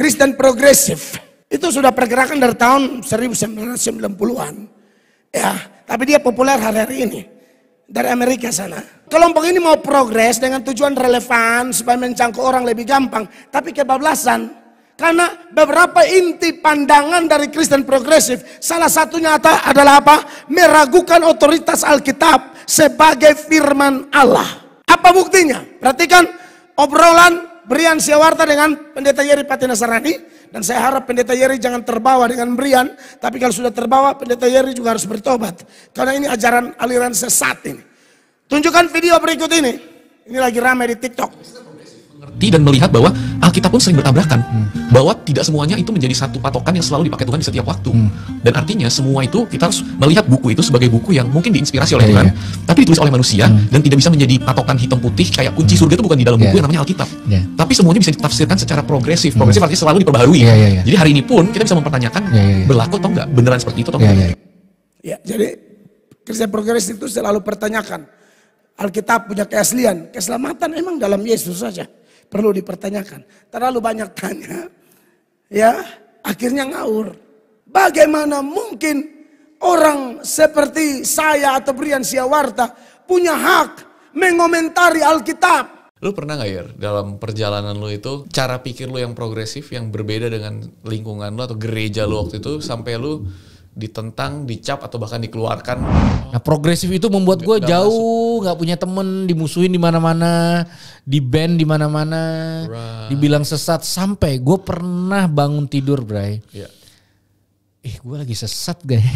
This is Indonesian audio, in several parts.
Kristen progresif itu sudah pergerakan dari tahun 1990-an. Ya, tapi dia populer hari-hari ini dari Amerika sana. Kelompok ini mau progres dengan tujuan relevan supaya mencangkup orang lebih gampang, tapi kebablasan. Karena beberapa inti pandangan dari Kristen progresif, salah satunya adalah apa? Meragukan otoritas Alkitab sebagai firman Allah. Apa buktinya? Perhatikan obrolan Brian Siawarta dengan Pendeta Yeri Pati Nasarani. Dan saya harap Pendeta Yeri jangan terbawa dengan Brian. Tapi kalau sudah terbawa, Pendeta Yeri juga harus bertobat. Karena ini ajaran aliran sesat ini. Tunjukkan video berikut ini. Ini lagi ramai di TikTok. Mengerti dan melihat bahwa Alkitab pun sering bertabrakan, bahwa tidak semuanya itu menjadi satu patokan yang selalu dipakai Tuhan di setiap waktu. Dan artinya semua itu kita harus melihat buku itu sebagai buku yang mungkin diinspirasi oleh Tuhan, tapi ditulis oleh manusia dan tidak bisa menjadi patokan hitam putih kayak kunci surga itu bukan di dalam buku yang namanya Alkitab. Tapi semuanya bisa ditafsirkan secara progresif. Progresif artinya selalu diperbaharui. Jadi hari ini pun kita bisa mempertanyakan berlaku atau enggak, beneran seperti itu atau enggak. Ya, jadi Kristen progresif itu selalu pertanyakan Alkitab punya keaslian, keselamatan emang dalam Yesus saja. Perlu dipertanyakan. Terlalu banyak tanya, ya akhirnya ngawur. Bagaimana mungkin orang seperti saya atau Brian Siawarta punya hak mengomentari Alkitab? Lu pernah gak ya dalam perjalanan lu itu cara pikir lu yang progresif yang berbeda dengan lingkungan lu atau gereja lu waktu itu sampai lu ditentang, dicap atau bahkan dikeluarkan? Nah, progresif itu membuat gue jauh, nggak punya temen, dimusuhin di mana-mana, di ban di mana-mana, dibilang sesat, sampai gue pernah bangun tidur, Bray. Gue lagi sesat, guys.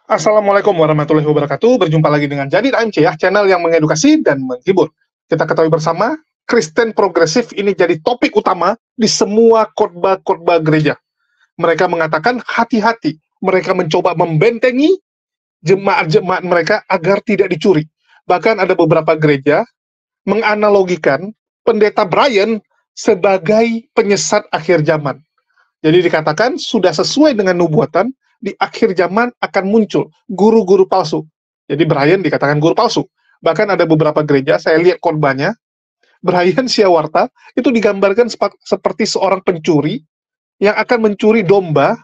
Assalamualaikum warahmatullahi wabarakatuh. Berjumpa lagi dengan Jadid AMC ya, channel yang mengedukasi dan menghibur. Kita ketahui bersama, Kristen progresif ini jadi topik utama di semua khotbah-khotbah gereja. Mereka mengatakan hati-hati. Mereka mencoba membentengi jemaat-jemaat mereka agar tidak dicuri. Bahkan ada beberapa gereja menganalogikan Pendeta Brian sebagai penyesat akhir zaman. Jadi dikatakan sudah sesuai dengan nubuatan, di akhir zaman akan muncul guru-guru palsu. Jadi Brian dikatakan guru palsu. Bahkan ada beberapa gereja, saya lihat khotbahnya, Brian Siawarta itu digambarkan seperti seorang pencuri yang akan mencuri domba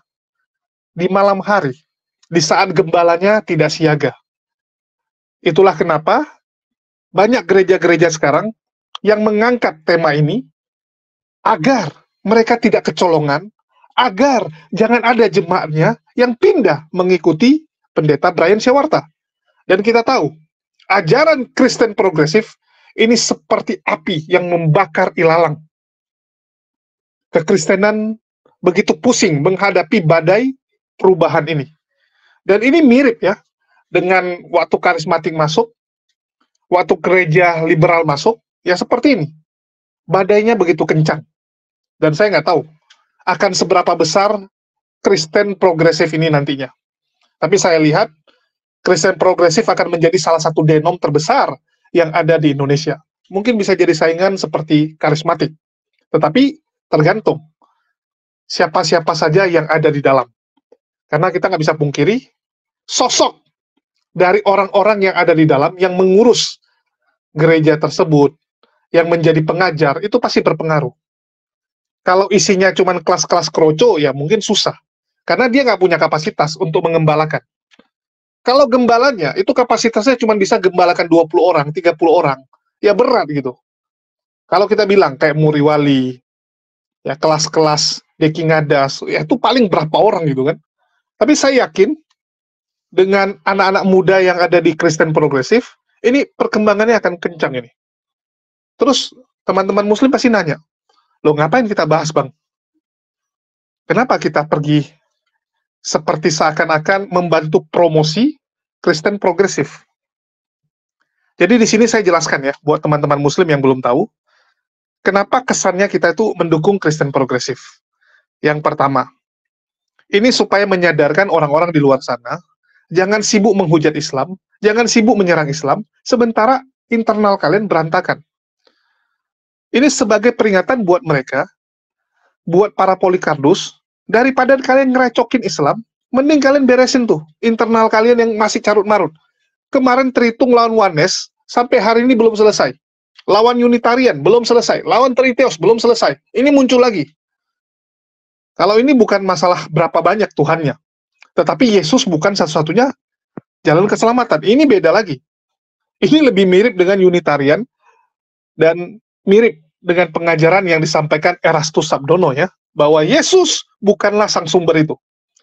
di malam hari, di saat gembalanya tidak siaga. Itulah kenapa banyak gereja-gereja sekarang yang mengangkat tema ini agar mereka tidak kecolongan, agar jangan ada jemaatnya yang pindah mengikuti Pendeta Brian Siawarta. Dan kita tahu, ajaran Kristen progresif ini seperti api yang membakar ilalang. Kekristenan begitu pusing menghadapi badai perubahan ini. Dan ini mirip ya dengan waktu karismatik masuk, waktu gereja liberal masuk, ya seperti ini. Badainya begitu kencang. Dan saya nggak tahu akan seberapa besar Kristen progresif ini nantinya. Tapi saya lihat Kristen progresif akan menjadi salah satu denom terbesar yang ada di Indonesia. Mungkin bisa jadi saingan seperti karismatik. Tetapi tergantung siapa-siapa saja yang ada di dalam. Karena kita nggak bisa pungkiri, sosok dari orang-orang yang ada di dalam, yang mengurus gereja tersebut, yang menjadi pengajar, itu pasti berpengaruh. Kalau isinya cuma kelas-kelas kroco, ya mungkin susah. Karena dia nggak punya kapasitas untuk mengembalakan. Kalau gembalanya, itu kapasitasnya cuma bisa gembalakan 20 orang, 30 orang, ya berat gitu. Kalau kita bilang kayak Muriwali, ya kelas-kelas Deki Ngadas, ya itu paling berapa orang gitu kan. Tapi saya yakin dengan anak-anak muda yang ada di Kristen progresif, ini perkembangannya akan kencang ini. Terus teman-teman muslim pasti nanya, loh ngapain kita bahas bang? Kenapa kita pergi seperti seakan-akan membantu promosi Kristen progresif? Jadi di sini saya jelaskan ya, buat teman-teman muslim yang belum tahu, kenapa kesannya kita itu mendukung Kristen progresif. Yang pertama, ini supaya menyadarkan orang-orang di luar sana, jangan sibuk menghujat Islam, jangan sibuk menyerang Islam, sementara internal kalian berantakan. Ini sebagai peringatan buat mereka, buat para Polikardus, daripada kalian ngerecokin Islam, mending kalian beresin tuh, internal kalian yang masih carut-marut. Kemarin terhitung lawan Oneness, sampai hari ini belum selesai. Lawan Unitarian, belum selesai. Lawan Triteos, belum selesai. Ini muncul lagi. Kalau ini bukan masalah berapa banyak Tuhannya, tetapi Yesus bukan satu-satunya jalan keselamatan. Ini beda lagi. Ini lebih mirip dengan Unitarian dan mirip dengan pengajaran yang disampaikan Erastus Sabdono ya, bahwa Yesus bukanlah sang sumber itu.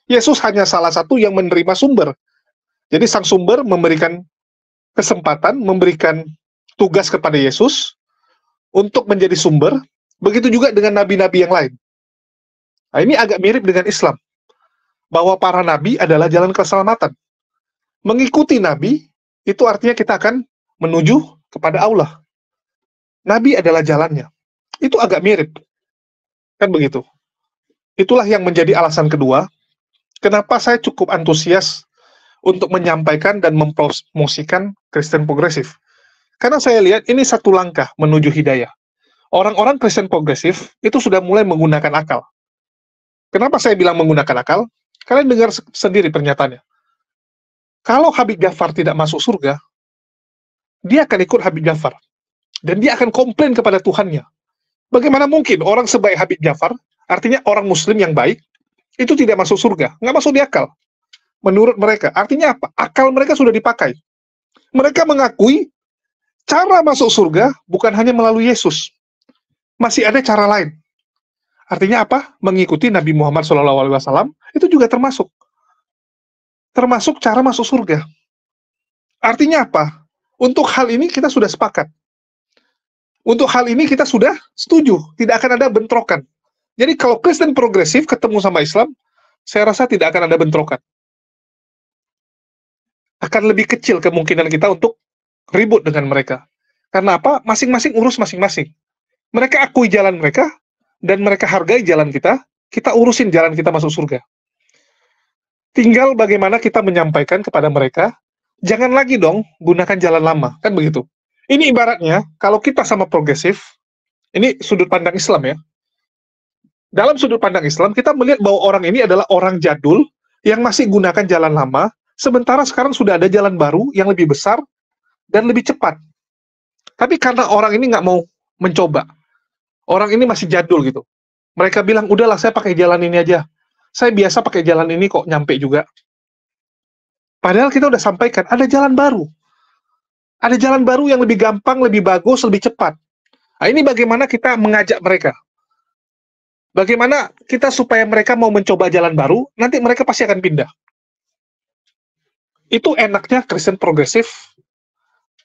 Yesus hanya salah satu yang menerima sumber. Jadi sang sumber memberikan kesempatan, memberikan tugas kepada Yesus untuk menjadi sumber, begitu juga dengan nabi-nabi yang lain. Nah, ini agak mirip dengan Islam, bahwa para nabi adalah jalan keselamatan. Mengikuti nabi, itu artinya kita akan menuju kepada Allah. Nabi adalah jalannya. Itu agak mirip. Kan begitu. Itulah yang menjadi alasan kedua, kenapa saya cukup antusias untuk menyampaikan dan mempromosikan Kristen progresif. Karena saya lihat ini satu langkah menuju hidayah. Orang-orang Kristen progresif itu sudah mulai menggunakan akal. Kenapa saya bilang menggunakan akal? Kalian dengar sendiri pernyataannya. Kalau Habib Ja'far tidak masuk surga, dia akan ikut Habib Ja'far. Dan dia akan komplain kepada Tuhannya. Bagaimana mungkin orang sebaik Habib Ja'far, artinya orang muslim yang baik, itu tidak masuk surga? Nggak masuk di akal. Menurut mereka. Artinya apa? Akal mereka sudah dipakai. Mereka mengakui cara masuk surga bukan hanya melalui Yesus. Masih ada cara lain. Artinya apa? Mengikuti Nabi Muhammad SAW itu juga termasuk. Termasuk cara masuk surga. Artinya apa? Untuk hal ini kita sudah sepakat. Untuk hal ini kita sudah setuju. Tidak akan ada bentrokan. Jadi kalau Kristen progresif ketemu sama Islam, saya rasa tidak akan ada bentrokan. Akan lebih kecil kemungkinan kita untuk ribut dengan mereka. Karena apa? Masing-masing urus masing-masing. Mereka akui jalan mereka, dan mereka hargai jalan kita urusin jalan kita masuk surga. Tinggal bagaimana kita menyampaikan kepada mereka, jangan lagi dong gunakan jalan lama, kan begitu. Ini ibaratnya, kalau kita sama progresif, ini sudut pandang Islam ya. Dalam sudut pandang Islam, kita melihat bahwa orang ini adalah orang jadul, yang masih gunakan jalan lama, sementara sekarang sudah ada jalan baru, yang lebih besar, dan lebih cepat. Tapi karena orang ini nggak mau mencoba, orang ini masih jadul gitu. Mereka bilang, udahlah saya pakai jalan ini aja. Saya biasa pakai jalan ini kok nyampe juga. Padahal kita udah sampaikan, ada jalan baru. Ada jalan baru yang lebih gampang, lebih bagus, lebih cepat. Nah, ini bagaimana kita mengajak mereka. Bagaimana kita supaya mereka mau mencoba jalan baru, nanti mereka pasti akan pindah. Itu enaknya Kristen progresif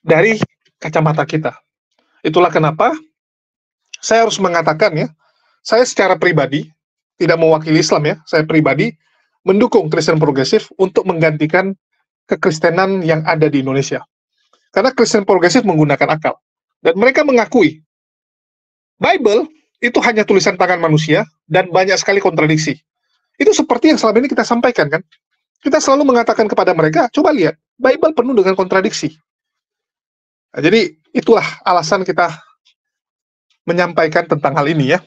dari kacamata kita. Itulah kenapa saya harus mengatakan ya, saya secara pribadi, tidak mewakili Islam ya, saya pribadi mendukung Kristen progresif untuk menggantikan kekristenan yang ada di Indonesia. Karena Kristen progresif menggunakan akal. Dan mereka mengakui, Bible itu hanya tulisan tangan manusia, dan banyak sekali kontradiksi. Itu seperti yang selama ini kita sampaikan kan. Kita selalu mengatakan kepada mereka, coba lihat, Bible penuh dengan kontradiksi. Nah, jadi itulah alasan kita menyampaikan tentang hal ini ya.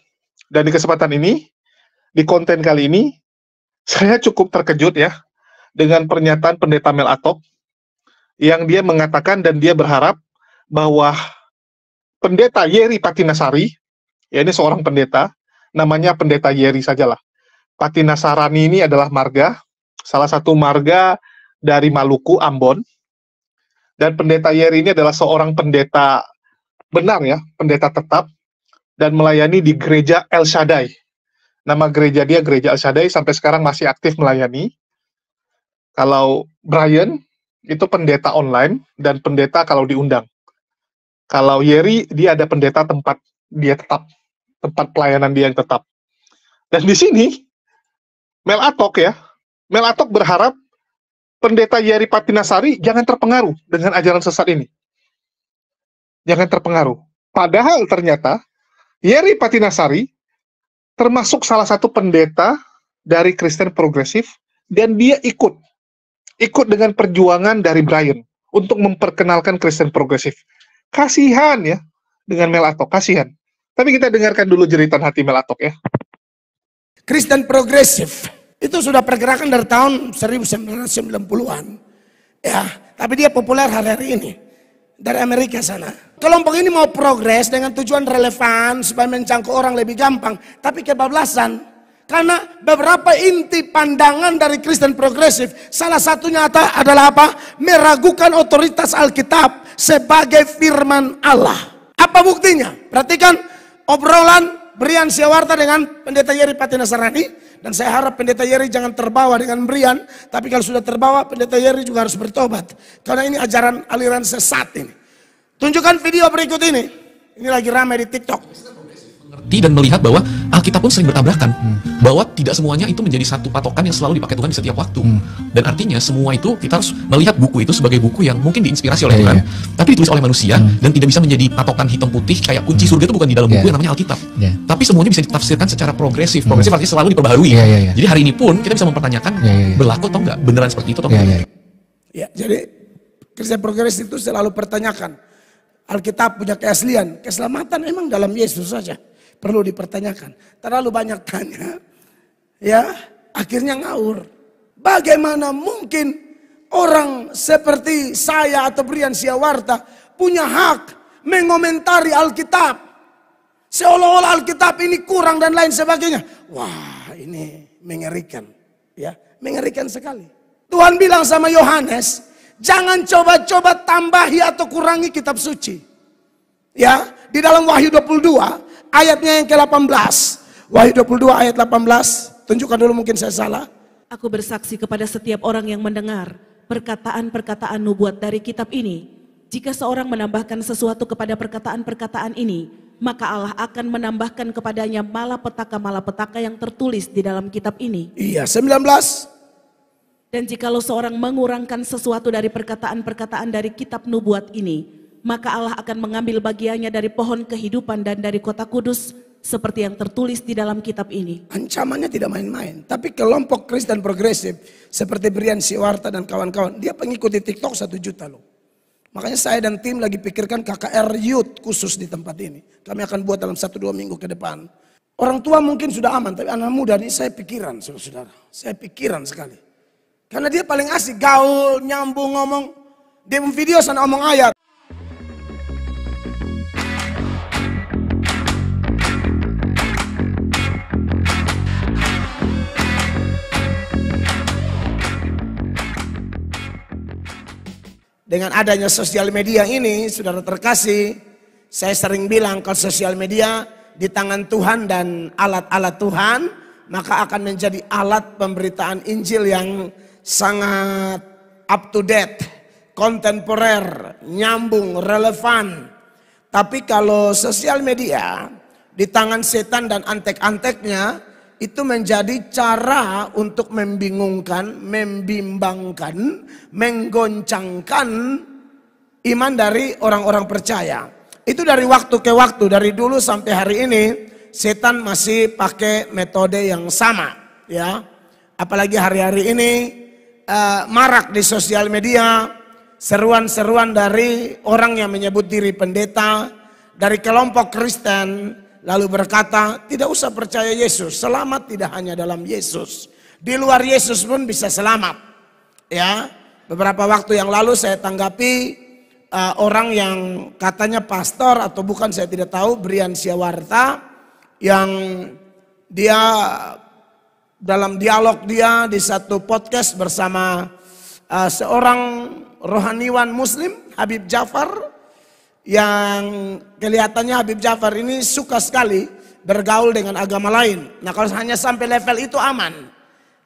Dan di kesempatan ini, di konten kali ini, saya cukup terkejut ya, dengan pernyataan pendeta Mel Atok, yang dia mengatakan dan dia berharap bahwa pendeta Yeri Patinasari, ya ini seorang pendeta, namanya pendeta Yeri sajalah. Patinasarani ini adalah marga, salah satu marga dari Maluku, Ambon, dan pendeta Yeri ini adalah seorang pendeta benar ya, pendeta tetap, dan melayani di gereja El Shaddai. Nama gereja dia Gereja El Shaddai, sampai sekarang masih aktif melayani. Kalau Brian, itu pendeta online, dan pendeta kalau diundang. Kalau Yeri, dia ada pendeta tempat dia tetap, tempat pelayanan dia yang tetap. Dan di sini, Mel Atok ya, Mel Atok berharap pendeta Yeri Patinasari jangan terpengaruh dengan ajaran sesat ini. Jangan terpengaruh. Padahal ternyata, Yeri Patinasari termasuk salah satu pendeta dari Kristen progresif, dan dia ikut dengan perjuangan dari Brian untuk memperkenalkan Kristen progresif. Kasihan ya dengan Mel Atok, kasihan. Tapi kita dengarkan dulu jeritan hati Mel Atok ya. Kristen progresif itu sudah pergerakan dari tahun 1990-an. Ya, tapi dia populer hari-hari ini. Dari Amerika sana. Kelompok ini mau progres dengan tujuan relevan supaya mencangkuk orang lebih gampang. Tapi kebablasan. Karena beberapa inti pandangan dari Kristen progresif, salah satunya adalah apa? Meragukan otoritas Alkitab sebagai firman Allah. Apa buktinya? Perhatikan obrolan Brian Siawarta dengan Pendeta Yeri Pati Nasarani. Dan saya harap Pendeta Yeri jangan terbawa dengan Brian. Tapi kalau sudah terbawa, Pendeta Yeri juga harus bertobat. Karena ini ajaran aliran sesat ini. Tunjukkan video berikut ini. Ini lagi ramai di TikTok. Dan melihat bahwa Alkitab pun sering bertabrakan, bahwa tidak semuanya itu menjadi satu patokan yang selalu dipakai Tuhan di setiap waktu. Dan artinya semua itu kita harus melihat buku itu sebagai buku yang mungkin diinspirasi oleh Tuhan, tapi ditulis oleh manusia dan tidak bisa menjadi patokan hitam putih kayak kunci surga itu bukan di dalam buku yang namanya Alkitab. Tapi semuanya bisa ditafsirkan secara progresif. Progresif artinya selalu diperbaharui. Jadi hari ini pun kita bisa mempertanyakan berlaku atau enggak, beneran seperti itu atau enggak. Ya, jadi Kristen progresif itu selalu pertanyakan Alkitab punya keaslian, keselamatan emang dalam Yesus saja. Perlu dipertanyakan. Terlalu banyak tanya, ya akhirnya ngawur. Bagaimana mungkin orang seperti saya atau Brian Siawarta punya hak mengomentari Alkitab? Seolah-olah Alkitab ini kurang dan lain sebagainya. Wah, ini mengerikan, ya mengerikan sekali. Tuhan bilang sama Yohanes, jangan coba-coba tambahi atau kurangi kitab suci. Ya, di dalam Wahyu 22 ayatnya yang ke-18. Wahyu 22 ayat 18. Tunjukkan dulu, mungkin saya salah. Aku bersaksi kepada setiap orang yang mendengar perkataan-perkataan nubuat dari kitab ini. Jika seorang menambahkan sesuatu kepada perkataan-perkataan ini, maka Allah akan menambahkan kepadanya malapetaka-malapetaka yang tertulis di dalam kitab ini. Iya, 19. Dan jikalau seorang mengurangkan sesuatu dari perkataan-perkataan dari kitab nubuat ini, maka Allah akan mengambil bagiannya dari pohon kehidupan dan dari kota kudus seperti yang tertulis di dalam kitab ini. Ancamannya tidak main-main. Tapi kelompok Kristen progresif seperti Brian Siawarta dan kawan-kawan, dia pengikut di TikTok 1 juta loh. Makanya saya dan tim lagi pikirkan KKR Youth khusus di tempat ini. Kami akan buat dalam 1-2 minggu ke depan. Orang tua mungkin sudah aman, tapi anak muda ini saya pikiran, saudara-saudara. Saya pikiran sekali. Karena dia paling asik, gaul, nyambung, ngomong. Dia video sana omong ayat. Dengan adanya sosial media ini, saudara terkasih, saya sering bilang kalau sosial media di tangan Tuhan dan alat-alat Tuhan, maka akan menjadi alat pemberitaan Injil yang sangat up to date, kontemporer, nyambung, relevan. Tapi kalau sosial media di tangan setan dan antek-anteknya, itu menjadi cara untuk membingungkan, membimbangkan, menggoncangkan iman dari orang-orang percaya. Itu dari waktu ke waktu, dari dulu sampai hari ini, setan masih pakai metode yang sama, ya. Apalagi hari-hari ini marak di sosial media seruan-seruan dari orang yang menyebut diri pendeta dari kelompok Kristen. Lalu berkata, tidak usah percaya Yesus, selamat tidak hanya dalam Yesus. Di luar Yesus pun bisa selamat. Ya, beberapa waktu yang lalu saya tanggapi orang yang katanya pastor atau bukan saya tidak tahu, Brian Siawarta, yang dia dalam dialog dia di satu podcast bersama seorang rohaniwan Muslim, Habib Jafar. Yang kelihatannya Habib Jafar ini suka sekali bergaul dengan agama lain. Nah kalau hanya sampai level itu aman.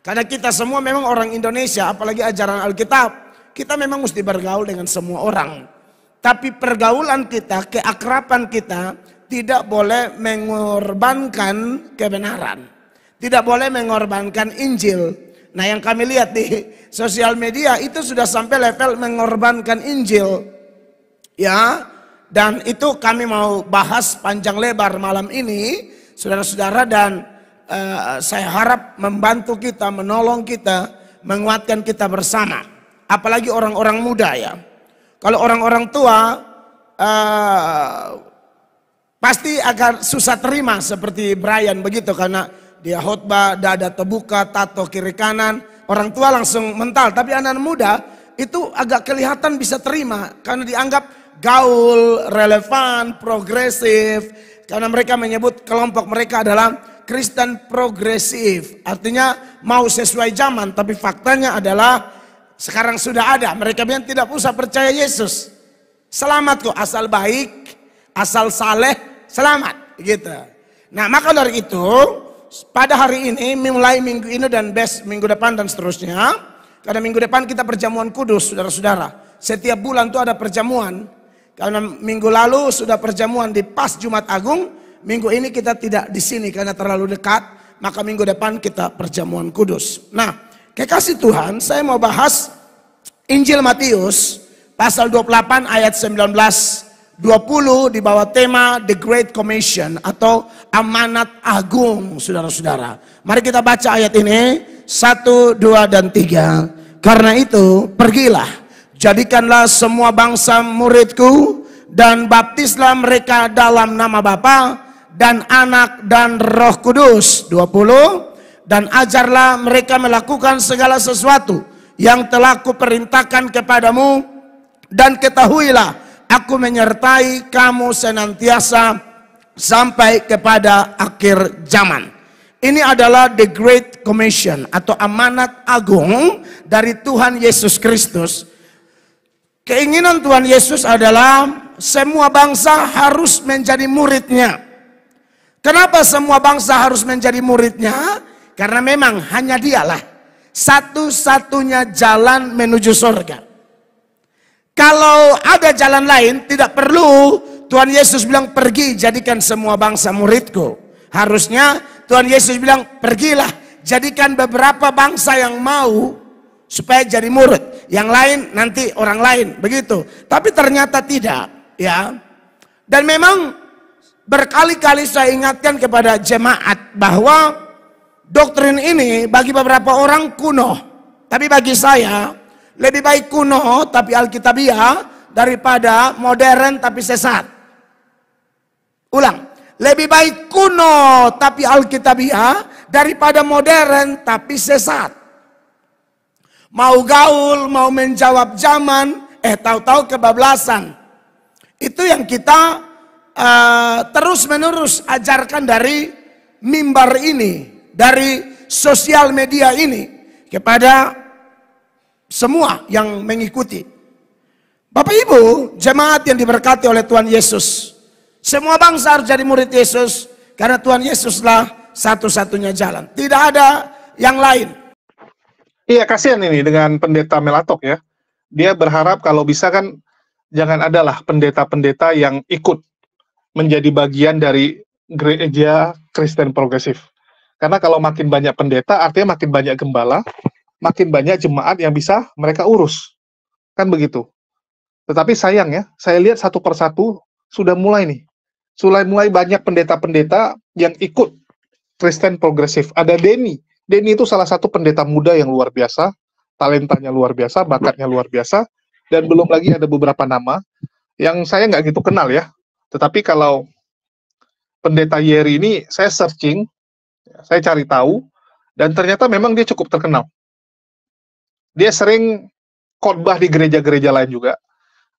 Karena kita semua memang orang Indonesia, apalagi ajaran Alkitab. Kita memang mesti bergaul dengan semua orang. Tapi pergaulan kita, keakraban kita tidak boleh mengorbankan kebenaran. Tidak boleh mengorbankan Injil. Nah yang kami lihat di sosial media itu sudah sampai level mengorbankan Injil. Ya. Dan itu kami mau bahas panjang lebar malam ini, saudara-saudara, dan saya harap membantu kita, menolong kita, menguatkan kita bersama. Apalagi orang-orang muda ya. Kalau orang-orang tua pasti akan susah terima seperti Brian begitu, karena dia khotbah, dada terbuka, tato kiri kanan. Orang tua langsung mental, tapi anak muda itu agak kelihatan bisa terima karena dianggap gaul, relevan, progresif. Karena mereka menyebut kelompok mereka adalah Kristen progresif, artinya mau sesuai zaman, tapi faktanya adalah sekarang sudah ada. Mereka bilang tidak usah percaya Yesus, selamat kok, asal baik, asal saleh, selamat gitu. Nah maka dari itu pada hari ini, mulai minggu ini dan minggu depan dan seterusnya, karena minggu depan kita perjamuan kudus, saudara-saudara. Setiap bulan itu ada perjamuan. Karena minggu lalu sudah perjamuan di pas Jumat Agung, minggu ini kita tidak di sini karena terlalu dekat, maka minggu depan kita perjamuan kudus. Nah, kekasih Tuhan, saya mau bahas Injil Matius pasal 28 ayat 19-20 di bawah tema The Great Commission atau amanat agung, saudara-saudara. Mari kita baca ayat ini, 1, 2, dan 3. Karena itu, pergilah, jadikanlah semua bangsa muridku dan baptislah mereka dalam nama Bapa dan Anak dan Roh Kudus. 20. Dan ajarlah mereka melakukan segala sesuatu yang telah kuperintahkan kepadamu, dan ketahuilah aku menyertai kamu senantiasa sampai kepada akhir zaman. Ini adalah The Great Commission atau amanat agung dari Tuhan Yesus Kristus. Keinginan Tuhan Yesus adalah semua bangsa harus menjadi muridnya. Kenapa semua bangsa harus menjadi muridnya? Karena memang hanya dialah satu-satunya jalan menuju surga. Kalau ada jalan lain, tidak perlu Tuhan Yesus bilang pergi jadikan semua bangsa muridku. Harusnya Tuhan Yesus bilang pergilah jadikan beberapa bangsa yang mau supaya jadi murid, yang lain nanti orang lain, begitu. Tapi ternyata tidak, ya. Dan memang berkali-kali saya ingatkan kepada jemaat bahwa doktrin ini bagi beberapa orang kuno, tapi bagi saya lebih baik kuno tapi alkitabiah daripada modern tapi sesat. Ulang, lebih baik kuno tapi alkitabiah daripada modern tapi sesat. Mau gaul, mau menjawab zaman, tahu-tahu kebablasan. Itu yang kita terus-menerus ajarkan dari mimbar ini, dari sosial media ini kepada semua yang mengikuti. Bapak Ibu, jemaat yang diberkati oleh Tuhan Yesus, semua bangsa harus jadi murid Yesus karena Tuhan Yesuslah satu-satunya jalan. Tidak ada yang lain. Iya, kasihan ini dengan pendeta Melatok ya. Dia berharap kalau bisa kan jangan adalah pendeta-pendeta yang ikut menjadi bagian dari gereja Kristen progresif. Karena kalau makin banyak pendeta artinya makin banyak gembala, makin banyak jemaat yang bisa mereka urus. Kan begitu. Tetapi sayang ya, saya lihat satu persatu sudah mulai nih. Sudah mulai banyak pendeta-pendeta yang ikut Kristen progresif. Ada Denny. Denny itu salah satu pendeta muda yang luar biasa, talentanya luar biasa, bakatnya luar biasa, dan belum lagi ada beberapa nama yang saya nggak gitu kenal ya. Tetapi kalau pendeta Yeri ini saya searching, saya cari tahu, dan ternyata memang dia cukup terkenal. Dia sering khotbah di gereja-gereja lain juga.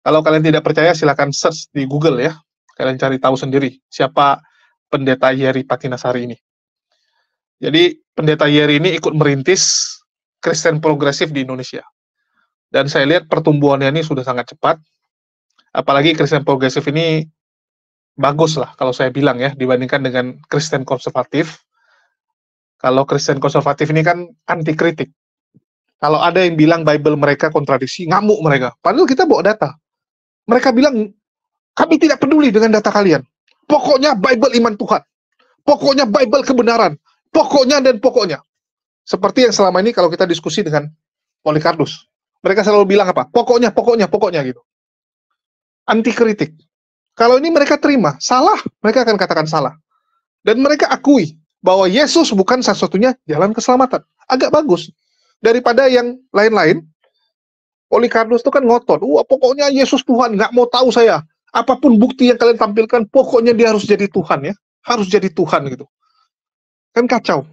Kalau kalian tidak percaya silakan search di Google ya, kalian cari tahu sendiri siapa pendeta Yeri Patinasari ini. Jadi pendeta Yeri ini ikut merintis Kristen progresif di Indonesia. Dan saya lihat pertumbuhannya ini sudah sangat cepat. Apalagi Kristen progresif ini bagus lah kalau saya bilang ya, dibandingkan dengan Kristen konservatif. Kalau Kristen konservatif ini kan anti kritik. Kalau ada yang bilang Bible mereka kontradiksi, ngamuk mereka. Padahal kita bawa data. Mereka bilang, kami tidak peduli dengan data kalian. Pokoknya Bible iman Tuhan. Pokoknya Bible kebenaran. Pokoknya dan pokoknya. Seperti yang selama ini kalau kita diskusi dengan Polycarpus. Mereka selalu bilang apa? Pokoknya, pokoknya, pokoknya gitu. Anti kritik. Kalau ini mereka terima, salah, mereka akan katakan salah. Dan mereka akui bahwa Yesus bukan satu-satunya jalan keselamatan. Agak bagus. Daripada yang lain-lain, Polycarpus itu kan ngotot. Wah, pokoknya Yesus Tuhan, nggak mau tahu saya. Apapun bukti yang kalian tampilkan, pokoknya dia harus jadi Tuhan ya. Harus jadi Tuhan gitu. Kan kacau.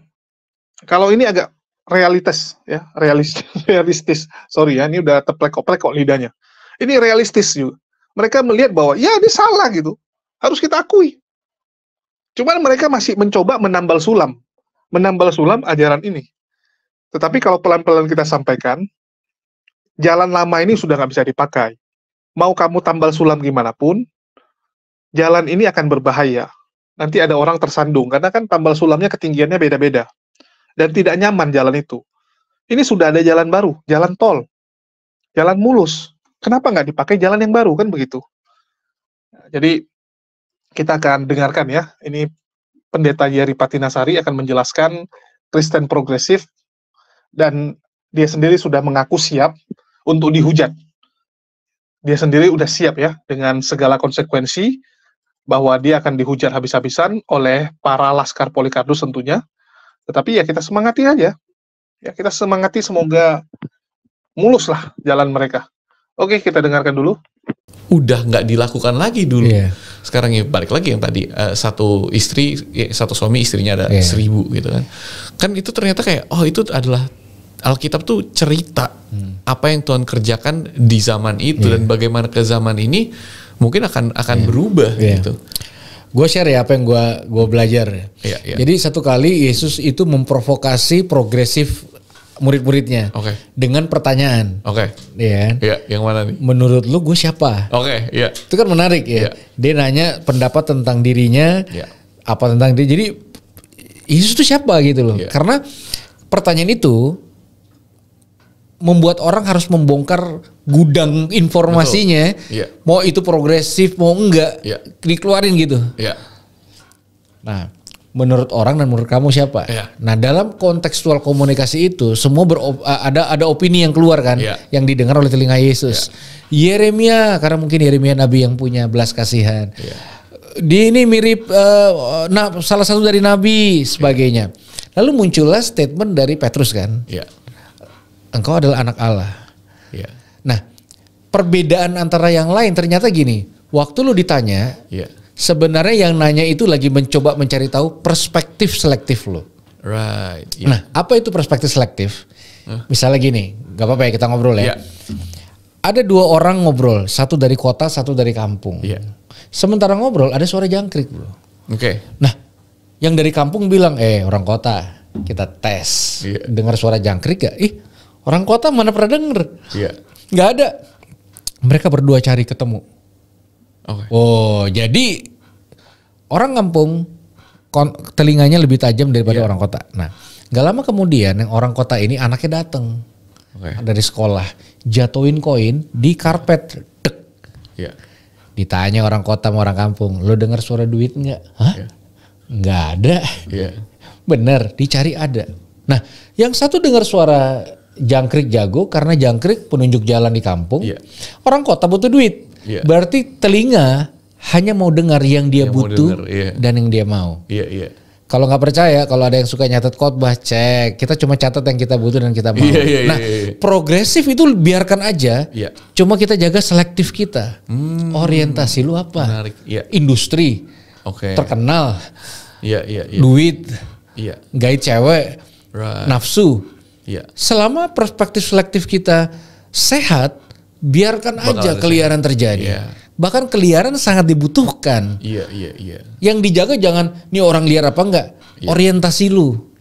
Kalau ini agak realistis ya, realistis. Sorry ya, ini udah terplekok-plekok lidahnya. Ini realistis juga. Mereka melihat bahwa ya dia salah gitu. Harus kita akui. Cuman mereka masih mencoba menambal sulam ajaran ini. Tetapi kalau pelan-pelan kita sampaikan, jalan lama ini sudah nggak bisa dipakai. Mau kamu tambal sulam gimana pun, jalan ini akan berbahaya. Nanti ada orang tersandung, karena kan tambal sulamnya ketinggiannya beda-beda. Dan tidak nyaman jalan itu. Ini sudah ada jalan baru, jalan tol, jalan mulus. Kenapa nggak dipakai jalan yang baru, kan begitu. Jadi kita akan dengarkan ya, ini Pendeta Yeri Patinasari akan menjelaskan Kristen progresif, dan dia sendiri sudah mengaku siap untuk dihujat. Dia sendiri udah siap ya, dengan segala konsekuensi, bahwa dia akan dihujat habis-habisan oleh para laskar Polikardus tentunya. Tetapi ya kita semangati aja. Ya kita semangati, semoga mulus lah jalan mereka. Oke, kita dengarkan dulu. Udah nggak dilakukan lagi dulu. Iya. Sekarang ya balik lagi yang tadi, satu istri, satu suami, istrinya ada 1000 gitu kan. Kan itu ternyata kayak, oh itu adalah Alkitab tuh cerita apa yang Tuhan kerjakan di zaman itu dan bagaimana ke zaman ini mungkin akan berubah gitu. Gue share ya apa yang gue belajar. Jadi satu kali Yesus itu memprovokasi progresif murid-muridnya dengan pertanyaan. Iya. Yang mana nih? Menurut lu gue siapa? Itu kan menarik ya. Dia nanya pendapat tentang dirinya, apa tentang dia. Jadi Yesus itu siapa gitu loh. Karena pertanyaan itu membuat orang harus membongkar gudang informasinya. Mau itu progresif mau enggak, dikeluarin gitu. Nah, menurut orang dan menurut kamu siapa? Nah, dalam kontekstual komunikasi itu semua ada opini yang keluar kan, yang didengar oleh telinga Yesus. Yeremia, karena mungkin Yeremia nabi yang punya belas kasihan. Dia ini mirip salah satu dari nabi sebagainya. Lalu muncullah statement dari Petrus kan. Engkau adalah anak Allah. Nah, perbedaan antara yang lain ternyata gini. Waktu lu ditanya, sebenarnya yang nanya itu lagi mencoba mencari tahu perspektif selektif lu. Nah, apa itu perspektif selektif? Misalnya gini, gak apa-apa ya kita ngobrol ya. Ada dua orang ngobrol, satu dari kota, satu dari kampung. Sementara ngobrol ada suara jangkrik, bro. Nah, yang dari kampung bilang, orang kota, kita tes. Dengar suara jangkrik gak? Orang kota mana pernah denger? Gak ada. Mereka berdua cari ketemu. Oh, jadi orang kampung telinganya lebih tajam daripada orang kota. Nah, gak lama kemudian yang orang kota ini anaknya datang dari sekolah, jatuhin koin di karpet. Ditanya orang kota sama orang kampung, lo dengar suara duit nggak? Hah? Nggak ada. Bener, dicari ada. Nah, yang satu dengar suara jangkrik jago karena jangkrik penunjuk jalan di kampung. Orang kota butuh duit. Berarti telinga hanya mau dengar yang dia butuh dan yang dia mau. Kalau nggak percaya, kalau ada yang suka nyatet khotbah, cek. Kita cuma catat yang kita butuh dan kita mau. Nah, progresif itu biarkan aja. Cuma kita jaga selektif kita. Orientasi lu apa? Menarik. Industri, terkenal, duit, gait cewek, nafsu. Selama perspektif selektif kita sehat, biarkan aja keliaran terjadi. Bahkan keliaran sangat dibutuhkan. Yang dijaga jangan nih orang liar apa enggak, orientasi lu.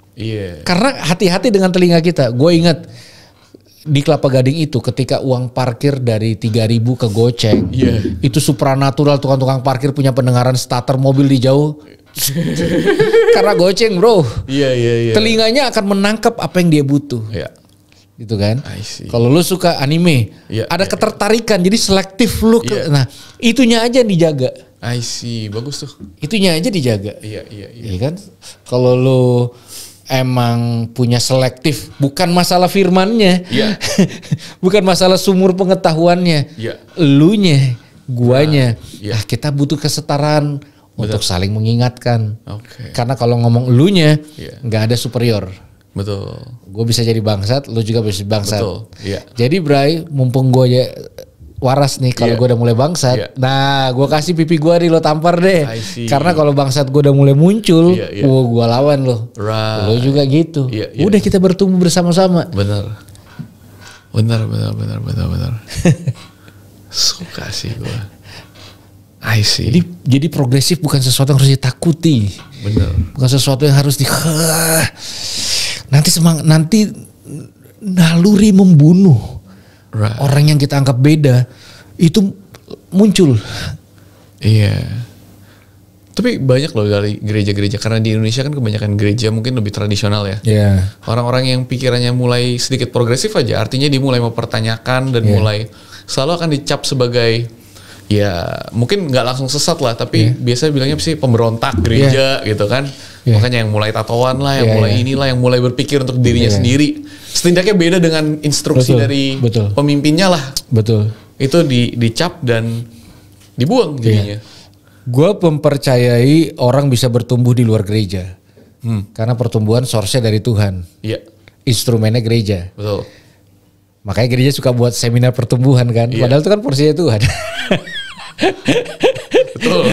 Karena hati-hati dengan telinga kita. Gue ingat di Kelapa Gading itu ketika uang parkir dari 3.000 ke goceng, itu supranatural, tukang-tukang parkir punya pendengaran starter mobil di jauh. Karena goceng, bro. Telinganya akan menangkap apa yang dia butuh. Gitu kan. Kalau lu suka anime, ada ketertarikan, jadi selektif lu. Nah, itunya aja dijaga. Bagus tuh. Itunya aja dijaga. Iya kan? Kalau lu emang punya selektif, bukan masalah firmannya. Bukan masalah sumur pengetahuannya. Elunya, guanya. Nah, kita butuh kesetaraan untuk saling mengingatkan. Karena kalau ngomong elunya, nggak ada superior. Betul. Gue bisa jadi bangsat, lu juga bisa bangsat. Jadi Bray, mumpung gue waras nih, kalau gue udah mulai bangsat, nah gue kasih pipi gue nih, lo tampar deh. Karena kalau bangsat gue udah mulai muncul, gue lawan lo. Lo juga gitu. Udah kita bertumbuh bersama-sama. Benar. Suka sih gue. I see. Jadi progresif bukan sesuatu yang harus ditakuti. Benar. Bukan sesuatu yang harus nanti naluri membunuh. Right. Orang yang kita anggap beda itu muncul. Iya. Tapi banyak loh dari gereja-gereja, karena di Indonesia kan kebanyakan gereja mungkin lebih tradisional ya. Iya. Orang-orang yang pikirannya mulai sedikit progresif aja, artinya dia mulai mempertanyakan dan mulai selalu akan dicap sebagai ya mungkin nggak langsung sesat lah, tapi biasa bilangnya sih pemberontak gereja gitu kan. Makanya yang mulai tatoan lah, yang mulai inilah, yang mulai berpikir untuk dirinya sendiri. Setidaknya beda dengan instruksi dari pemimpinnya lah. Betul. Itu dicap dan dibuang jadinya. Gue mempercayai orang bisa bertumbuh di luar gereja. Karena pertumbuhan source-nya dari Tuhan. Iya. Instrumennya gereja. Betul. Makanya gereja suka buat seminar pertumbuhan kan. Padahal itu kan porsinya Tuhan. Betul.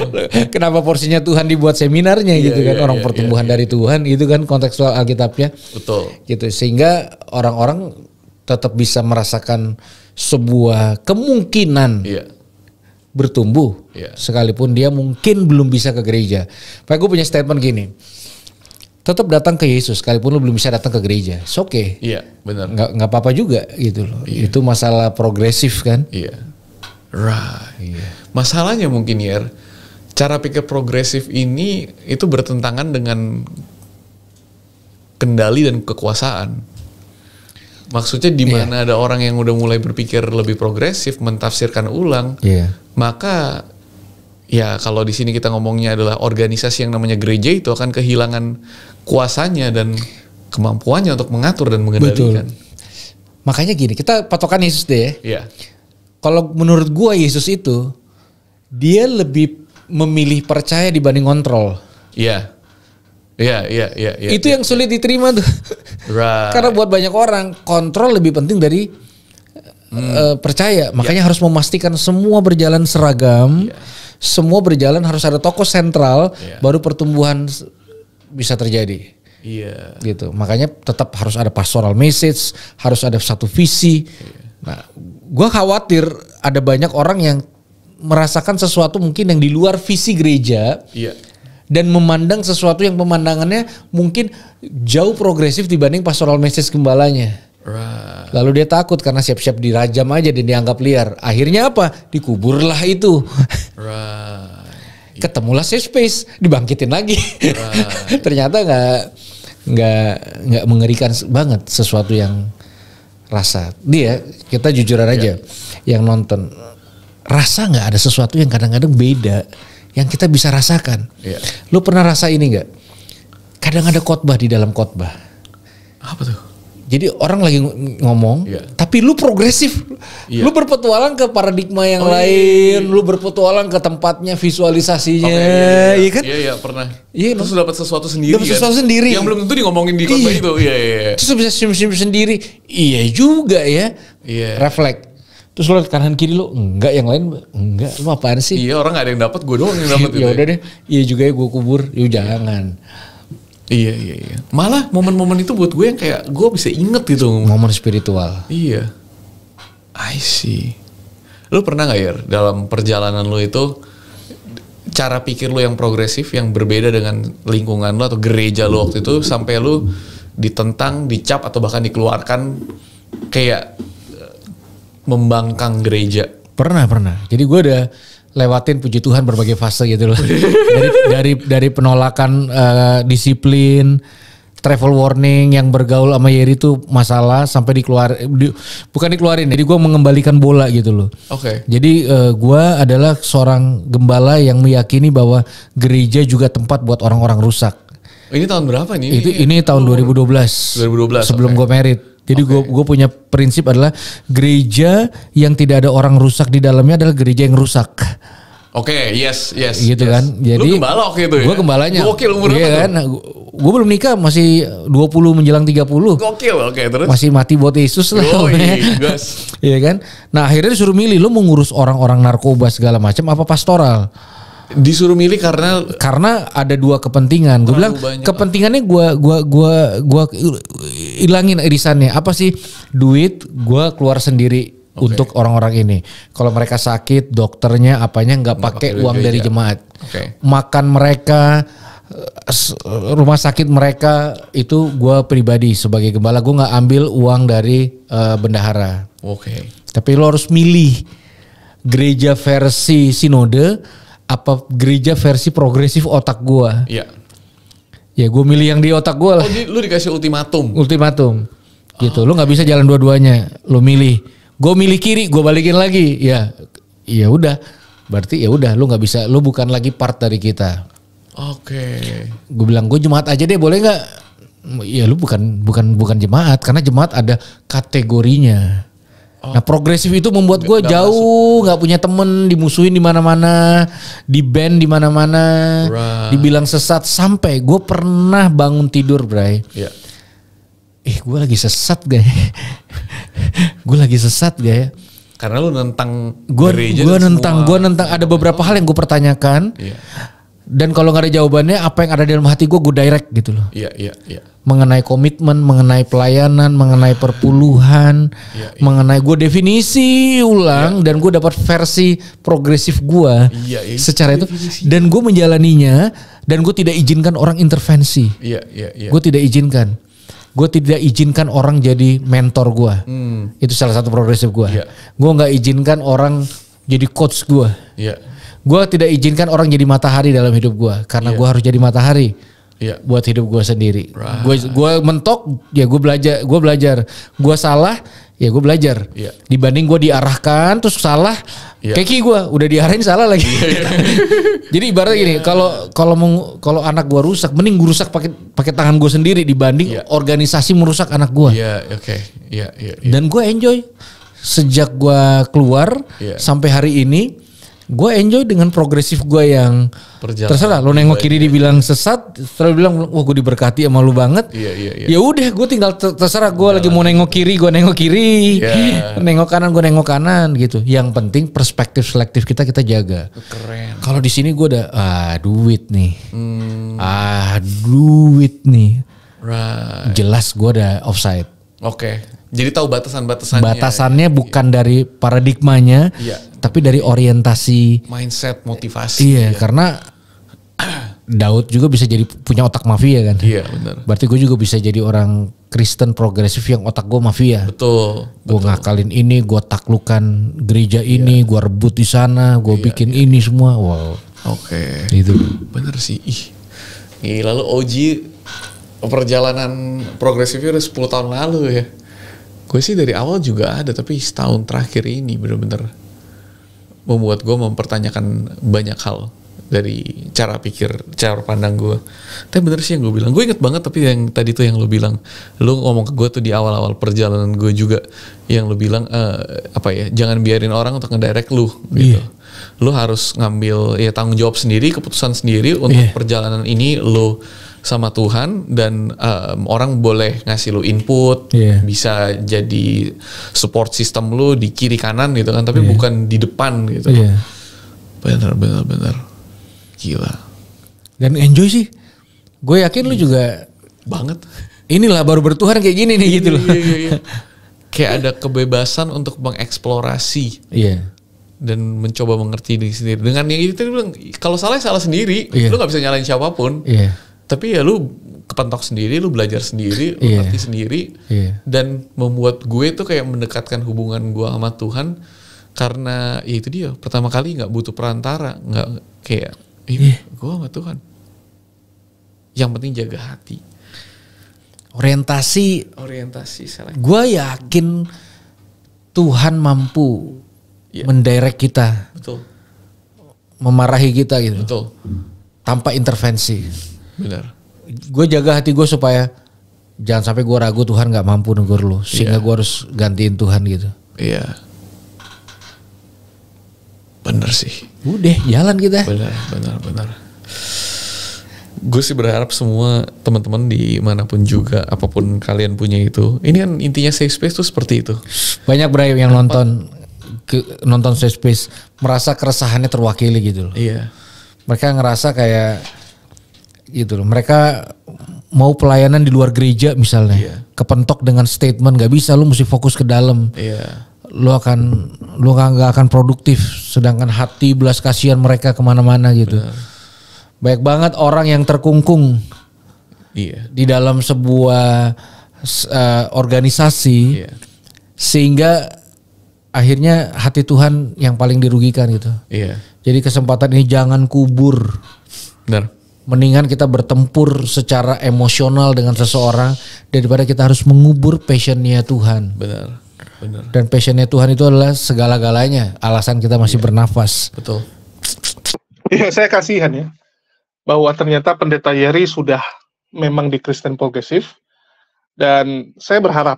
Kenapa porsinya Tuhan dibuat seminarnya gitu kan. Orang pertumbuhan dari Tuhan itu kan kontekstual Alkitabnya. Betul. Gitu. Sehingga orang-orang tetap bisa merasakan sebuah kemungkinan bertumbuh. Sekalipun dia mungkin belum bisa ke gereja. Pak, gue punya statement gini. Tetap datang ke Yesus sekalipun lu belum bisa datang ke gereja. It's okay. Iya, benar. Nggak apa-apa juga gitu loh. Itu masalah progresif kan. Iya. Right. Masalahnya mungkin ya, cara pikir progresif ini itu bertentangan dengan kendali dan kekuasaan. Maksudnya di mana ada orang yang udah mulai berpikir lebih progresif, mentafsirkan ulang, maka ya kalau di sini kita ngomongnya adalah organisasi yang namanya gereja itu akan kehilangan kuasanya dan kemampuannya untuk mengatur dan mengendalikan. Betul. Makanya gini, kita patokan Yesus deh ya. Iya. Kalau menurut gua Yesus itu dia lebih memilih percaya dibanding kontrol. Iya. Iya. Itu yang sulit diterima tuh. Right. Karena buat banyak orang kontrol lebih penting dari percaya. Makanya harus memastikan semua berjalan seragam. Semua berjalan, harus ada tokoh sentral, baru pertumbuhan bisa terjadi. Iya. Gitu. Makanya tetap harus ada pastoral message, harus ada satu visi. Nah, gue khawatir ada banyak orang yang merasakan sesuatu mungkin yang di luar visi gereja. Dan memandang sesuatu yang pemandangannya mungkin jauh progresif dibanding pastoral message gembalanya. Right. Lalu dia takut karena siap-siap dirajam aja dan dianggap liar. Akhirnya apa? Dikuburlah itu. Right. Ketemulah safe space, dibangkitin lagi. Right. Ternyata nggak mengerikan banget sesuatu yang rasa. Dia kita jujuran aja yang nonton rasa nggak ada sesuatu yang kadang-kadang beda yang kita bisa rasakan. Lu pernah rasa ini nggak? Kadang ada khotbah di dalam khotbah. Apa tuh? Jadi orang lagi ngomong, tapi lu progresif, lu berpetualang ke paradigma yang lain, lu berpetualang ke tempatnya, visualisasinya, iya kan? Iya pernah. Iya, terus dapat sesuatu sendiri. Dapat sesuatu sendiri. Yang belum tentu ngomongin di khotbah itu. Iya. Terus bisa sim sendiri. Iya juga ya. Iya. Refleks. Terus lo liat kanan kiri lo enggak, yang lain enggak, lo apaan sih? Iya, orang gak ada yang dapat, gue doang yang dapat. Ya udah deh, iya juga ya gue kubur, yuk jangan. Iya. Malah momen-momen itu buat gue yang kayak gue bisa inget gitu. Momen spiritual. Iya. I see. Lo pernah gak ya dalam perjalanan lo itu cara pikir lo yang progresif yang berbeda dengan lingkungan lo atau gereja lo waktu itu sampai lo ditentang, dicap atau bahkan dikeluarkan kayak membangkang gereja? Pernah. Jadi gue udah lewatin puji Tuhan berbagai fase gitu loh. dari penolakan disiplin, travel warning yang bergaul sama Yeri itu masalah sampai bukan dikeluarin. Jadi gue mengembalikan bola gitu loh. Oke. Jadi gue adalah seorang gembala yang meyakini bahwa gereja juga tempat buat orang-orang rusak. Ini tahun berapa nih? Ini tahun 2012. Sebelum gue married. Jadi gue punya prinsip adalah gereja yang tidak ada orang rusak di dalamnya adalah gereja yang rusak. Oke, yes. Gitu kan. Jadi lu gembala waktu itu ya? Gue gembalanya. Gokil, umur berapa kan? Gue belum nikah, masih 20 menjelang 30. Gokil, oke, terus? Masih mati buat Yesus lah. Iya kan. Nah akhirnya disuruh milih, lu mau ngurus orang-orang narkoba segala macam apa pastoral? Disuruh milih karena ada dua kepentingan. Gue bilang kepentingannya gue ilangin irisannya. Apa sih? Duit gue keluar sendiri untuk orang-orang ini. Kalau mereka sakit, dokternya apanya nggak pakai uang dari jemaat. Makan mereka, rumah sakit mereka itu gue pribadi sebagai gembala gue nggak ambil uang dari bendahara. Tapi lo harus milih gereja versi sinode apa gereja versi progresif otak gue. Ya gue milih yang di otak gue lah. Lu dikasih ultimatum. Gitu. Lu nggak bisa jalan dua-duanya. Lu milih. Gue milih kiri, gue balikin lagi. Ya udah. Berarti ya udah. Lu nggak bisa. Lu bukan lagi part dari kita. Gue bilang gue jemaat aja deh, boleh nggak? Ya lu bukan jemaat, karena jemaat ada kategorinya. Nah progresif itu membuat gue jauh nggak punya temen, dimusuhin di mana-mana, di ban di mana-mana, dibilang sesat, sampai gue pernah bangun tidur, Bray. Gue lagi sesat gak ya? Gue lagi sesat gak ya? Karena lu nentang gereja. Gue nentang ada beberapa hal yang gue pertanyakan. Dan kalau nggak ada jawabannya, apa yang ada dalam hati gue direct gitu loh. Mengenai komitmen, mengenai pelayanan, mengenai perpuluhan, mengenai gue definisi ulang dan gue dapat versi progresif gue secara itu. Dan gue menjalaninya dan gue tidak izinkan orang intervensi. Gue tidak izinkan. Gue tidak izinkan orang jadi mentor gue. Itu salah satu progresif gue. Gue nggak izinkan orang jadi coach gue. Gue tidak izinkan orang jadi matahari dalam hidup gue, karena gue harus jadi matahari buat hidup gue sendiri. Gue mentok, ya gue belajar. Gue salah, ya gue belajar. Dibanding gue diarahkan terus salah, keki gue udah diarahin salah lagi. Jadi ibaratnya gini, kalau anak gue rusak, mending gue rusak pakai tangan gue sendiri dibanding organisasi merusak anak gue. Dan gue enjoy sejak gue keluar sampai hari ini. Gue enjoy dengan progresif gue yang terserah lo nengok kiri dibilang sesat, terus bilang wah gue diberkati sama lu banget. Ya udah gue tinggal terserah, gue lagi mau nengok kiri gue nengok kiri, nengok kanan gue nengok kanan gitu. Yang penting perspektif selektif kita jaga. Keren. Kalau di sini gue udah duit nih, duit nih, jelas gue udah offside. Jadi tahu batasan-batasannya. Batasannya bukan dari paradigmanya, tapi dari orientasi, mindset, motivasi. Karena Daud juga bisa jadi punya otak mafia kan. Benar. Berarti gue juga bisa jadi orang Kristen progresif yang otak gue mafia. Betul. Gue ngakalin ini, gue taklukan gereja ini, gue rebut di sana, gue bikin ini semua. Wow. Itu. Bener sih. Lalu OG perjalanan progresifnya udah 10 tahun lalu ya. Gue sih dari awal juga ada, tapi setahun terakhir ini bener-bener membuat gue mempertanyakan banyak hal dari cara pikir, cara pandang gue. Tapi bener sih yang gue bilang, gue inget banget tapi yang tadi tuh yang lo bilang, lo ngomong ke gue tuh di awal-awal perjalanan gue juga, yang lo bilang jangan biarin orang untuk ngedirect lu gitu. Lo harus ngambil tanggung jawab sendiri, keputusan sendiri untuk perjalanan ini lo sama Tuhan, dan orang boleh ngasih lu input, bisa jadi support system lu di kiri kanan gitu kan, tapi bukan di depan gitu. Bener. Gila. Dan enjoy sih. Gue yakin lu juga banget. Inilah baru bertuhan kayak gini nih gitu loh. Kayak ada kebebasan untuk mengeksplorasi. Dan mencoba mengerti diri sendiri. Dengan yang itu bilang, kalau salah sendiri. Lu gak bisa nyalain siapapun. Tapi ya lu kepentok sendiri, lu belajar sendiri, lu ngerti sendiri, dan membuat gue tuh kayak mendekatkan hubungan gue sama Tuhan, karena ya itu dia, pertama kali nggak butuh perantara, nggak kayak gue sama Tuhan. Yang penting jaga hati. Orientasi. Gue yakin Tuhan mampu mendirect kita, memarahi kita gitu, tanpa intervensi. Benar. Gue jaga hati gue supaya jangan sampai gue ragu Tuhan nggak mampu negur lu, sehingga gue harus gantiin Tuhan gitu. Bener sih. Udah jalan kita. Benar. Gue sih berharap semua teman-teman dimanapun juga, apapun kalian punya itu, ini kan intinya safe space tuh seperti itu. Banyak Bray yang nonton safe space merasa keresahannya terwakili gitu loh. Mereka ngerasa kayak gitu loh. Mereka mau pelayanan di luar gereja misalnya, kepentok dengan statement, gak bisa, lu mesti fokus ke dalam. lu nggak akan produktif. Sedangkan hati belas kasihan mereka kemana-mana gitu. Banyak banget orang yang terkungkung di dalam sebuah organisasi, sehingga akhirnya hati Tuhan yang paling dirugikan gitu. Jadi kesempatan ini jangan kubur. Benar. Mendingan kita bertempur secara emosional dengan seseorang daripada kita harus mengubur passionnya Tuhan. Benar. Dan passionnya Tuhan itu adalah segala-galanya. Alasan kita masih bernafas. Betul. Ya, saya kasihan ya, bahwa ternyata Pendeta Yeri sudah memang di Kristen Progresif, dan saya berharap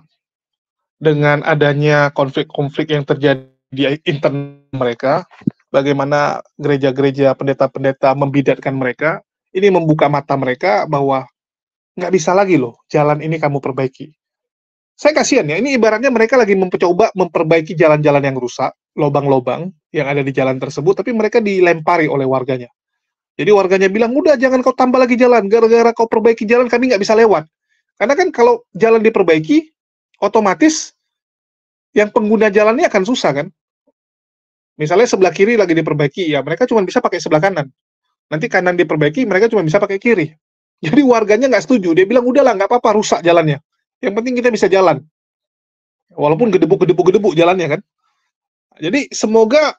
dengan adanya konflik-konflik yang terjadi di intern mereka, bagaimana gereja-gereja pendeta-pendeta membidatkan mereka, ini membuka mata mereka bahwa nggak bisa lagi loh jalan ini kamu perbaiki. Saya kasihan ya, ini ibaratnya mereka lagi mencoba memperbaiki jalan-jalan yang rusak, lobang-lobang yang ada di jalan tersebut, tapi mereka dilempari oleh warganya. Jadi warganya bilang, udah jangan kau tambah lagi jalan, gara-gara kau perbaiki jalan kami nggak bisa lewat. Karena kan kalau jalan diperbaiki, otomatis yang pengguna jalannya akan susah kan. Misalnya sebelah kiri lagi diperbaiki, ya mereka cuma bisa pakai sebelah kanan. Nanti kanan diperbaiki, mereka cuma bisa pakai kiri. Jadi warganya nggak setuju. Dia bilang, udahlah nggak apa-apa, rusak jalannya. Yang penting kita bisa jalan. Walaupun gedebuk jalannya kan. Jadi semoga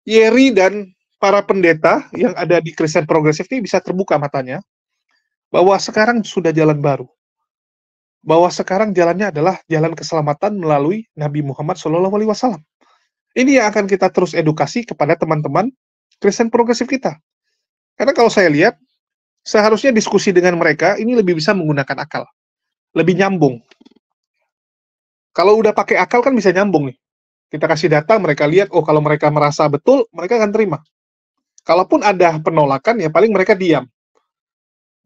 Yeri dan para pendeta yang ada di Kristen Progresif ini bisa terbuka matanya. Bahwa sekarang sudah jalan baru. Bahwa sekarang jalannya adalah jalan keselamatan melalui Nabi Muhammad SAW. Ini yang akan kita terus edukasi kepada teman-teman Kristen Progresif kita. Karena kalau saya lihat, seharusnya diskusi dengan mereka ini lebih bisa menggunakan akal. Lebih nyambung. Kalau udah pakai akal kan bisa nyambung nih. Kita kasih data, mereka lihat, oh kalau mereka merasa betul, mereka akan terima. Kalaupun ada penolakan, ya paling mereka diam.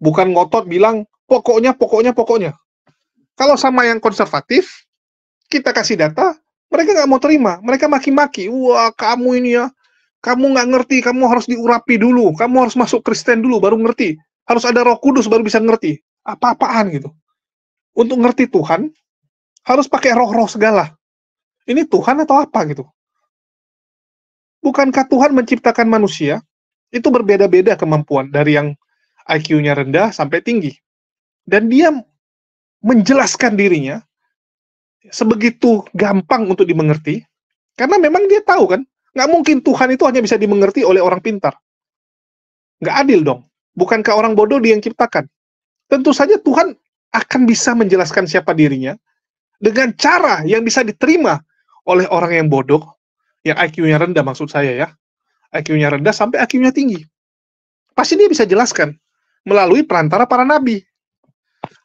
Bukan ngotot bilang, pokoknya. Kalau sama yang konservatif, kita kasih data, mereka nggak mau terima. Mereka maki-maki, wah kamu ini ya, kamu nggak ngerti, kamu harus diurapi dulu, kamu harus masuk Kristen dulu, baru ngerti. Harus ada Roh Kudus, baru bisa ngerti. Apa-apaan gitu. Untuk ngerti Tuhan, harus pakai roh-roh segala. Ini Tuhan atau apa gitu? Bukankah Tuhan menciptakan manusia, itu berbeda-beda kemampuan, dari yang IQ-nya rendah sampai tinggi. Dan dia menjelaskan dirinya, sebegitu gampang untuk dimengerti, karena memang dia tahu kan, nggak mungkin Tuhan itu hanya bisa dimengerti oleh orang pintar. Nggak adil dong. Bukankah orang bodoh dia yang ciptakan? Tentu saja Tuhan akan bisa menjelaskan siapa dirinya dengan cara yang bisa diterima oleh orang yang bodoh, yang IQ-nya rendah maksud saya ya. IQ-nya rendah sampai IQ-nya tinggi. Pasti dia bisa jelaskan melalui perantara para nabi.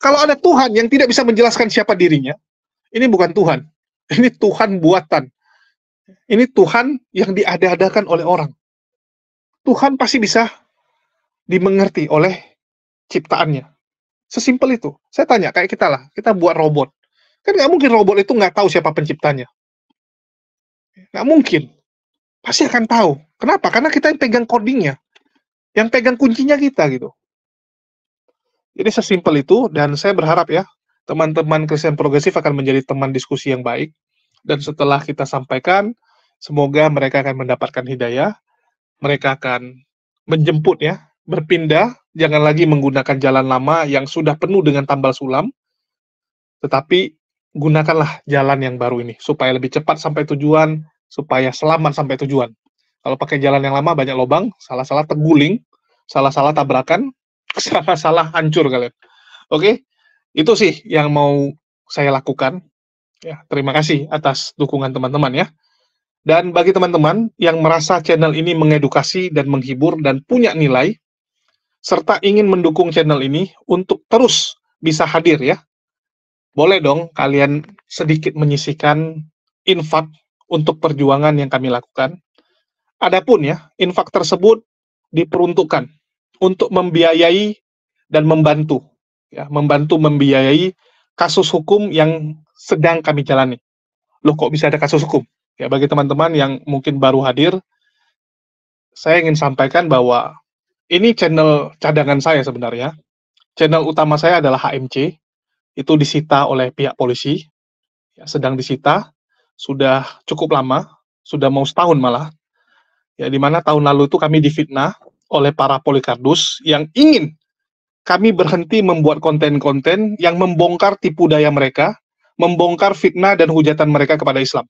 Kalau ada Tuhan yang tidak bisa menjelaskan siapa dirinya, ini bukan Tuhan. Ini Tuhan buatan. Ini Tuhan yang diada-adakan oleh orang. Tuhan pasti bisa dimengerti oleh ciptaannya. Sesimpel itu. Saya tanya, kayak kita lah, kita buat robot. Kan nggak mungkin robot itu nggak tahu siapa penciptanya. Nggak mungkin. Pasti akan tahu. Kenapa? Karena kita yang pegang codingnya. Yang pegang kuncinya kita gitu. Jadi sesimpel itu, dan saya berharap ya, teman-teman Kristen Progresif akan menjadi teman diskusi yang baik. Dan setelah kita sampaikan, semoga mereka akan mendapatkan hidayah. Mereka akan menjemput ya, berpindah, jangan lagi menggunakan jalan lama yang sudah penuh dengan tambal sulam, tetapi gunakanlah jalan yang baru ini, supaya lebih cepat sampai tujuan, supaya selamat sampai tujuan. Kalau pakai jalan yang lama banyak lubang, salah-salah terguling, salah-salah tabrakan, salah-salah hancur kalian. Oke, itu sih yang mau saya lakukan. Ya, terima kasih atas dukungan teman-teman ya. Dan bagi teman-teman yang merasa channel ini mengedukasi dan menghibur dan punya nilai, serta ingin mendukung channel ini untuk terus bisa hadir ya, boleh dong kalian sedikit menyisihkan infak untuk perjuangan yang kami lakukan. Adapun ya, infak tersebut diperuntukkan untuk membiayai dan membantu, ya, membiayai kasus hukum yang sedang kami jalani. Loh kok bisa ada kasus hukum? Ya, bagi teman-teman yang mungkin baru hadir, saya ingin sampaikan bahwa ini channel cadangan saya sebenarnya. Channel utama saya adalah HMC, itu disita oleh pihak polisi, ya, sedang disita. sudah cukup lama, sudah mau setahun malah. Ya, di mana tahun lalu itu kami difitnah oleh para Polycardus yang ingin kami berhenti membuat konten-konten yang membongkar tipu daya mereka, membongkar fitnah dan hujatan mereka kepada Islam.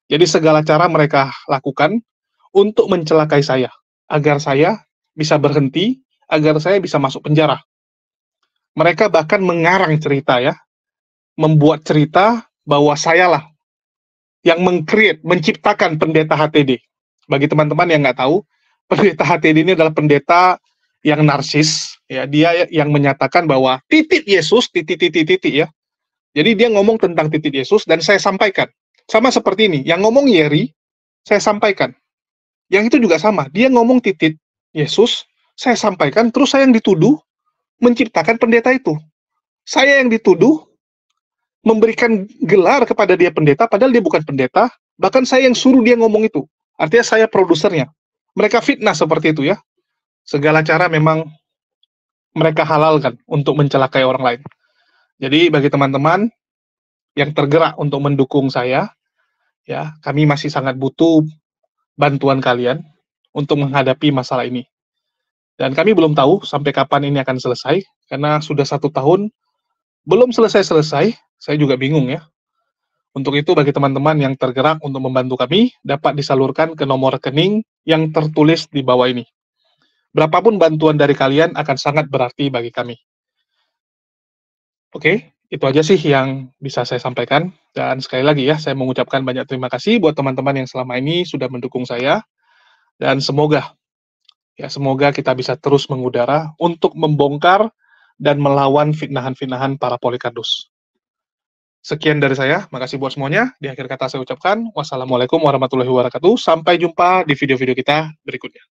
Jadi segala cara mereka lakukan untuk mencelakai saya, agar saya bisa berhenti, agar saya bisa masuk penjara. Mereka bahkan mengarang cerita ya, membuat cerita bahwa sayalah yang menciptakan pendeta HTD. Bagi teman-teman yang nggak tahu, pendeta HTD ini adalah pendeta yang narsis, ya, dia yang menyatakan bahwa titik Yesus, titik ya. Jadi dia ngomong tentang titik Yesus dan saya sampaikan. Sama seperti ini, yang ngomong Yeri, saya sampaikan. Yang itu juga sama, dia ngomong titik Yesus, saya sampaikan, terus saya yang dituduh menciptakan pendeta itu. Saya yang dituduh memberikan gelar kepada dia pendeta, padahal dia bukan pendeta, bahkan saya yang suruh dia ngomong itu. Artinya saya produsernya. Mereka fitnah seperti itu ya. Segala cara memang mereka halalkan untuk mencelakai orang lain. Jadi bagi teman-teman yang tergerak untuk mendukung saya, ya, kami masih sangat butuh bantuan kalian untuk menghadapi masalah ini. Dan kami belum tahu sampai kapan ini akan selesai, karena sudah 1 tahun belum selesai-selesai, saya juga bingung ya. Untuk itu bagi teman-teman yang tergerak untuk membantu kami, dapat disalurkan ke nomor rekening yang tertulis di bawah ini. Berapapun bantuan dari kalian akan sangat berarti bagi kami. Oke, itu aja sih yang bisa saya sampaikan. Dan sekali lagi ya, saya mengucapkan banyak terima kasih buat teman-teman yang selama ini sudah mendukung saya. Dan semoga kita bisa terus mengudara untuk membongkar dan melawan fitnahan-fitnahan para Polycardus. Sekian dari saya, makasih buat semuanya. Di akhir kata saya ucapkan, wassalamualaikum warahmatullahi wabarakatuh. Sampai jumpa di video-video kita berikutnya.